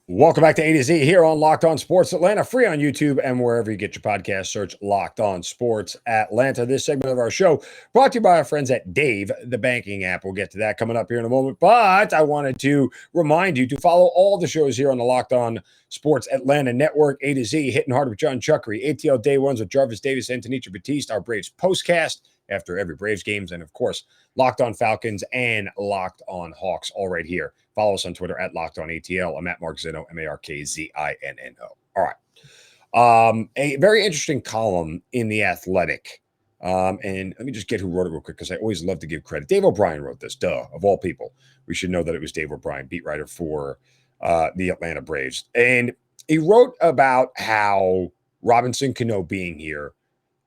Welcome back to A to Z here on Locked On Sports Atlanta, free on YouTube and wherever you get your podcast. Search Locked On Sports Atlanta. This segment of our show brought to you by our friends at Dave, the banking app. We'll get to that coming up here in a moment. But I wanted to remind you to follow all the shows here on the Locked On Sports Atlanta Network. A to Z, Hitting Hard with John Chuckery, ATL Day Ones with Jarvis Davis and Tanisha Batiste, our Braves postcast after every Braves games, and of course, Locked On Falcons and Locked On Hawks, all right here. Follow us on Twitter at Locked On ATL. I'm at Mark Zinno, MarkZinno. All right. A very interesting column in The Athletic. And let me just get who wrote it real quick because I always love to give credit. Dave O'Brien wrote this, of all people. We should know that it was Dave O'Brien, beat writer for the Atlanta Braves. And he wrote about how Robinson Canó being here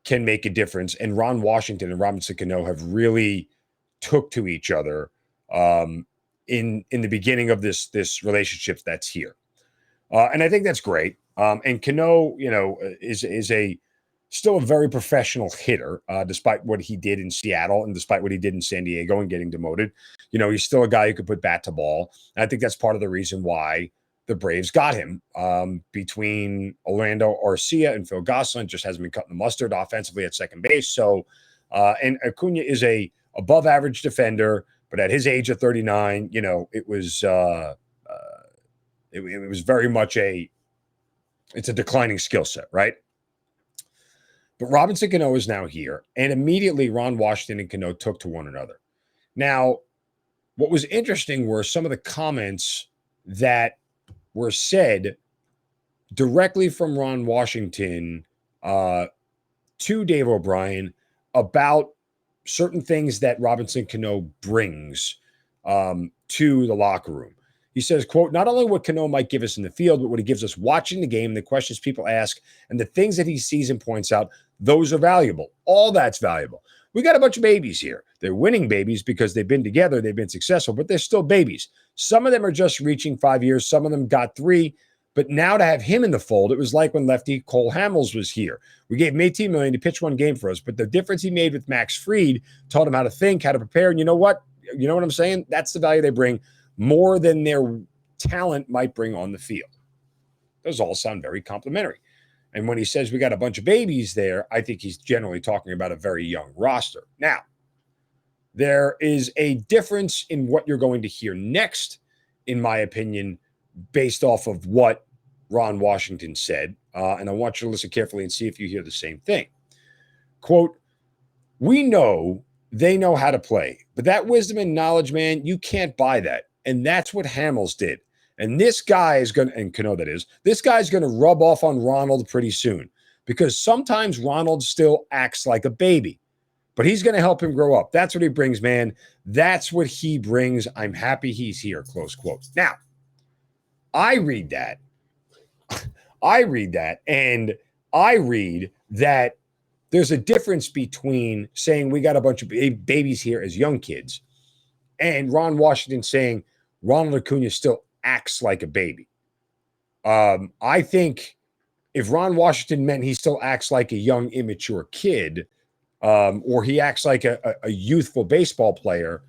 can make a difference. And Ron Washington and Robinson Canó have really took to each other in the beginning of this relationship that's here. And I think that's great. And Cano, is still a very professional hitter, despite what he did in Seattle and despite what he did in San Diego and getting demoted. He's still a guy who could put bat to ball. And I think that's part of the reason why the Braves got him. Between Orlando Arcia and Phil Gosselin, just hasn't been cutting the mustard offensively at second base. So, and Acuna is a above average defender, but at his age of 39, it was very much it's a declining skill set, right? But Robinson Canó is now here, and immediately Ron Washington and Cano took to one another. Now, what was interesting were some of the comments that were said directly from Ron Washington to Dave O'Brien about certain things that Robinson Canó brings to the locker room. He says, quote, not only what Cano might give us in the field, but what he gives us watching the game, the questions people ask, and the things that he sees and points out, those are valuable. All that's valuable. We got a bunch of babies here. They're winning babies because they've been together, they've been successful, but they're still babies. Some of them are just reaching 5 years. Some of them got 3. But now to have him in the fold, it was like when lefty Cole Hamels was here. We gave him $18 million to pitch one game for us, but the difference he made with Max Fried taught him how to think, how to prepare. And you know what? You know what I'm saying? That's the value they bring, more than their talent might bring on the field. Those all sound very complimentary. And when he says we got a bunch of babies there, I think he's generally talking about a very young roster. Now, there is a difference in what you're going to hear next, in my opinion, based off of what Ron Washington said. And I want you to listen carefully and see if you hear the same thing. Quote, we know they know how to play, but that wisdom and knowledge, man, you can't buy that. And that's what Hamels did. And this guy is going to, and Cano that is, this guy's going to rub off on Ronald pretty soon, because sometimes Ronald still acts like a baby, but he's going to help him grow up. That's what he brings, man. That's what he brings. I'm happy he's here, close quote. Now, I read that, and I read that there's a difference between saying we got a bunch of babies here as young kids and Ron Washington saying Ronald Acuna still acts like a baby. I think if Ron Washington meant he still acts like a young, immature kid, or he acts like a youthful baseball player,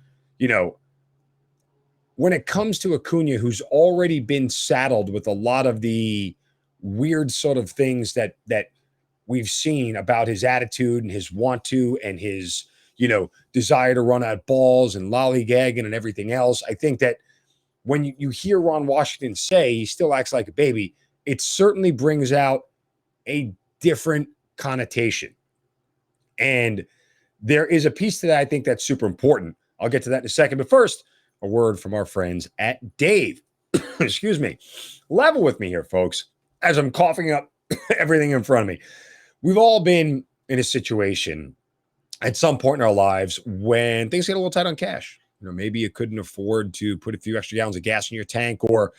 when it comes to Acuna, who's already been saddled with a lot of the weird sort of things that we've seen about his attitude and his want to and his, desire to run out balls and lollygagging and everything else, I think that when you hear Ron Washington say he still acts like a baby, it certainly brings out a different connotation. And there is a piece to that I think that's super important. I'll get to that in a second. But first, a word from our friends at Dave. Excuse me. Level with me here, folks, as I'm coughing up everything in front of me. We've all been in a situation at some point in our lives when things get a little tight on cash. Maybe you couldn't afford to put a few extra gallons of gas in your tank, or,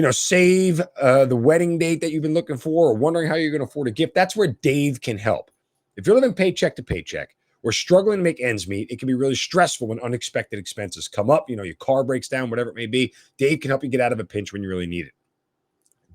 save the wedding date that you've been looking for, or wondering how you're going to afford a gift. That's where Dave can help. If you're living paycheck to paycheck or struggling to make ends meet, it can be really stressful when unexpected expenses come up. Your car breaks down, whatever it may be. Dave can help you get out of a pinch when you really need it.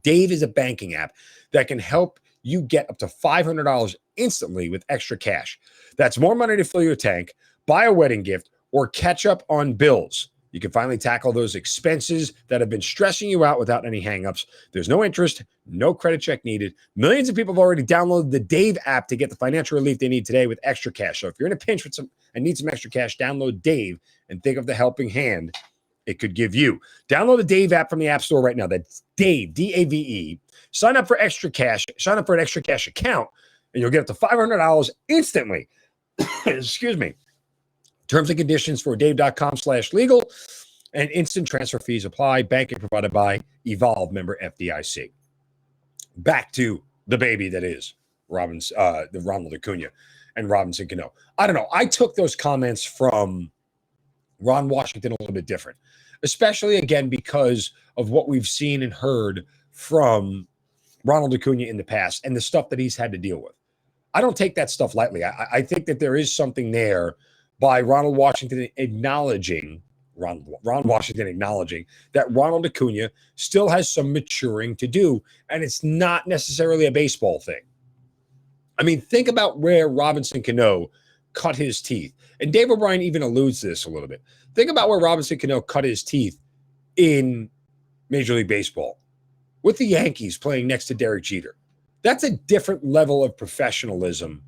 Dave is a banking app that can help you get up to $500 instantly with extra cash. That's more money to fill your tank, buy a wedding gift, or catch up on bills. You can finally tackle those expenses that have been stressing you out without any hangups. There's no interest, no credit check needed. Millions of people have already downloaded the Dave app to get the financial relief they need today with extra cash. So if you're in a pinch with and need some extra cash, download Dave and think of the helping hand it could give you. Download the Dave app from the App Store right now. That's Dave, D-A-V-E. Sign up for extra cash. Sign up for an extra cash account, and you'll get up to $500 instantly. Excuse me. Terms and conditions for dave.com/legal and instant transfer fees apply. Banking provided by Evolve, member FDIC. Back to the baby that is the Ronald Acuna and Robinson Canó. I don't know. I took those comments from Ron Washington a little bit different, especially again because of what we've seen and heard from Ronald Acuna in the past and the stuff that he's had to deal with. I don't take that stuff lightly. I think that there is something there by Ron Washington acknowledging that Ronald Acuna still has some maturing to do, and it's not necessarily a baseball thing. I mean, think about where Robinson Canó cut his teeth. And Dave O'Brien even alludes to this a little bit. Think about where Robinson Canó cut his teeth in Major League Baseball with the Yankees playing next to Derek Jeter. That's a different level of professionalism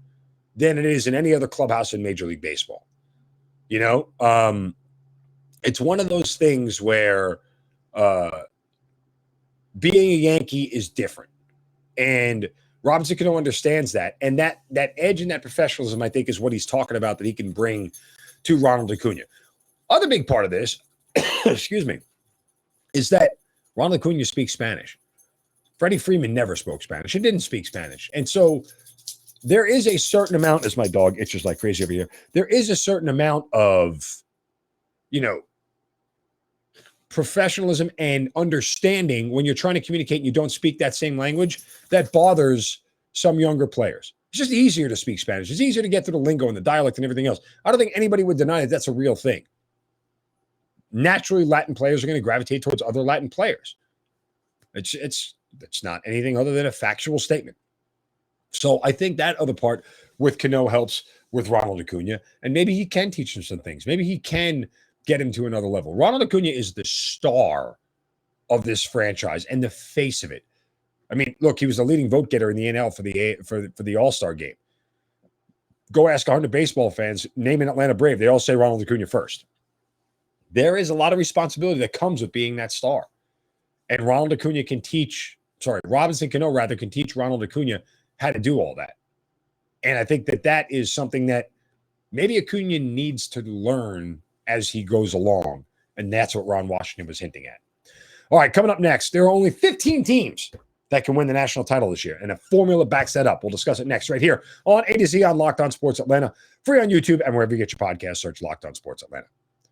than it is in any other clubhouse in Major League Baseball. You know, it's one of those things where being a Yankee is different. And Robinson Canó understands that. And that edge and that professionalism, I think, is what he's talking about that he can bring to Ronald Acuna. Other big part of this, excuse me, is that Ronald Acuna speaks Spanish. Freddie Freeman never spoke Spanish. He didn't speak Spanish. And so there is a certain amount, as my dog itches like crazy over here, there is a certain amount of, you know, professionalism and understanding when you're trying to communicate and you don't speak that same language that bothers some younger players. It's just easier to speak Spanish. It's easier to get through the lingo and the dialect and everything else. I don't think anybody would deny that that's a real thing. Naturally, Latin players are going to gravitate towards other Latin players. It's not anything other than a factual statement. So I think that other part with Cano helps with Ronald Acuna, and maybe he can teach him some things. Maybe he can get him to another level. Ronald Acuna is the star of this franchise and the face of it. I mean, look, he was the leading vote getter in the NL for the All-Star game. Go ask 100 baseball fans, name an Atlanta Brave. They all say Ronald Acuna first. There is a lot of responsibility that comes with being that star. And Robinson Canó can teach Ronald Acuna how to do all that. And I think that is something that maybe Acuna needs to learn as he goes along. And that's what Ron Washington was hinting at. All right, coming up next, there are only 15 teams that can win the national title this year. And a formula backs that up. We'll discuss it next right here on A to Z on Locked On Sports Atlanta. Free on YouTube and wherever you get your podcast, search Locked On Sports Atlanta.